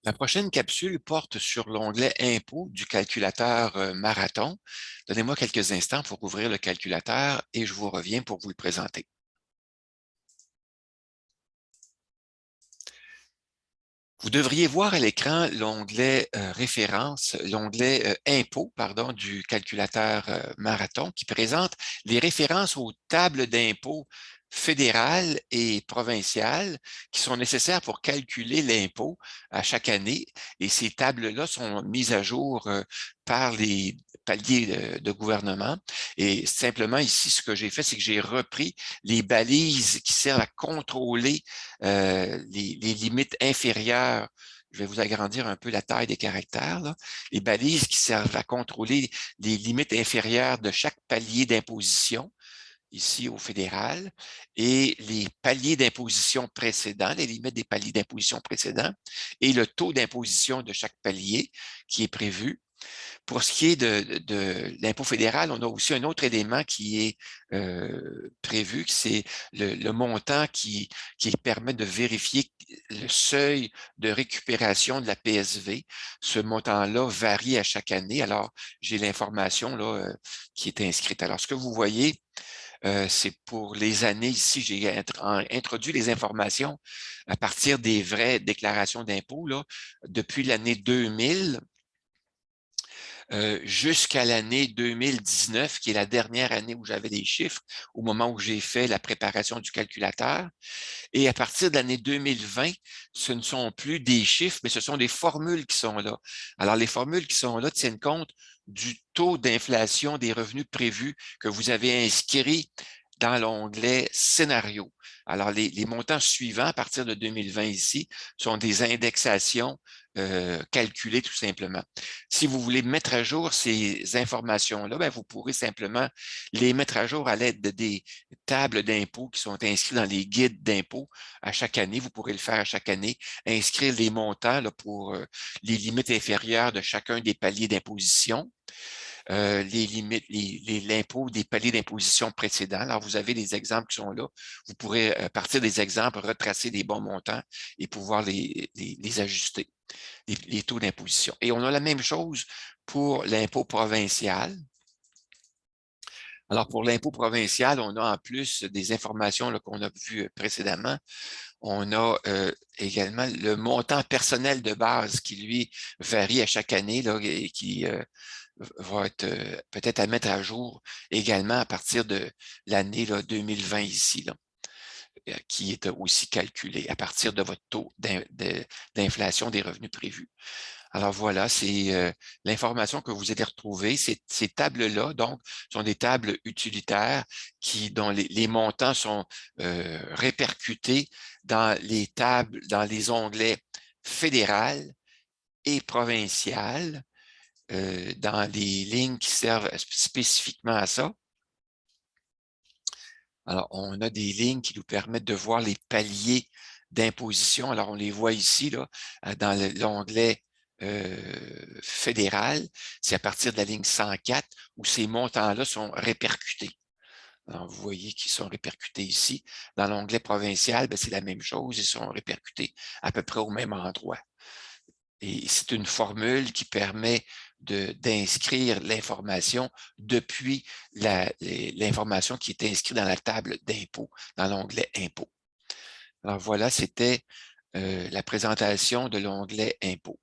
La prochaine capsule porte sur l'onglet Impôts du calculateur Marathon. Donnez-moi quelques instants pour ouvrir le calculateur et je vous reviens pour vous le présenter. Vous devriez voir à l'écran l'onglet Références, l'onglet Impôts, pardon, du calculateur Marathon qui présente les références aux tables d'impôts fédérales et provinciales qui sont nécessaires pour calculer l'impôt à chaque année. Et ces tables-là sont mises à jour par les paliers de gouvernement. Et simplement ici, ce que j'ai fait, c'est que j'ai repris les balises qui servent à contrôler les limites inférieures. Je vais vous agrandir un peu la taille des caractères, là. Les balises qui servent à contrôler les limites inférieures de chaque palier d'imposition, ici au fédéral, et les paliers d'imposition précédents, les limites des paliers d'imposition précédents, et le taux d'imposition de chaque palier qui est prévu. Pour ce qui est de l'impôt fédéral, on a aussi un autre élément qui est prévu, c'est le montant qui permet de vérifier le seuil de récupération de la PSV. Ce montant-là varie à chaque année. Alors, j'ai l'information là qui est inscrite. Alors, ce que vous voyez, c'est pour les années ici, j'ai introduit les informations à partir des vraies déclarations d'impôts là, depuis l'année 2000 jusqu'à l'année 2019, qui est la dernière année où j'avais des chiffres, au moment où j'ai fait la préparation du calculateur. Et à partir de l'année 2020, ce ne sont plus des chiffres, mais ce sont des formules qui sont là. Alors, les formules qui sont là tiennent compte du taux d'inflation des revenus prévus que vous avez inscrits dans l'onglet Scénario. Alors, les montants suivants à partir de 2020 ici sont des indexations calculées tout simplement. Si vous voulez mettre à jour ces informations-là, ben, vous pourrez simplement les mettre à jour à l'aide de des tables d'impôts qui sont inscrites dans les guides d'impôts à chaque année. Vous pourrez le faire à chaque année, inscrire les montants là, pour les limites inférieures de chacun des paliers d'imposition. Les limites, l'impôt des paliers d'imposition précédents. Alors, vous avez les exemples qui sont là. Vous pourrez, à partir des exemples, retracer des bons montants et pouvoir les ajuster, les taux d'imposition. Et on a la même chose pour l'impôt provincial. Alors, pour l'impôt provincial, on a en plus des informations qu'on a vues précédemment. On a également le montant personnel de base qui, lui, varie à chaque année là, et qui va être peut-être à mettre à jour également à partir de l'année 2020 ici, là, qui est aussi calculé à partir de votre taux d'inflation des revenus prévus. Alors voilà, c'est l'information que vous allez retrouver. Ces tables-là, donc, sont des tables utilitaires dont les montants sont répercutés dans les tables, dans les onglets fédéral et provincial, dans les lignes qui servent spécifiquement à ça. Alors, on a des lignes qui nous permettent de voir les paliers d'imposition. Alors, on les voit ici, là, dans l'onglet fédéral. C'est à partir de la ligne 104 où ces montants-là sont répercutés. Alors, vous voyez qu'ils sont répercutés ici. Dans l'onglet provincial, c'est la même chose. Ils sont répercutés à peu près au même endroit. Et c'est une formule qui permet d'inscrire l'information depuis l'information qui est inscrite dans la table d'impôt, dans l'onglet Impôts. Alors voilà, c'était la présentation de l'onglet Impôts.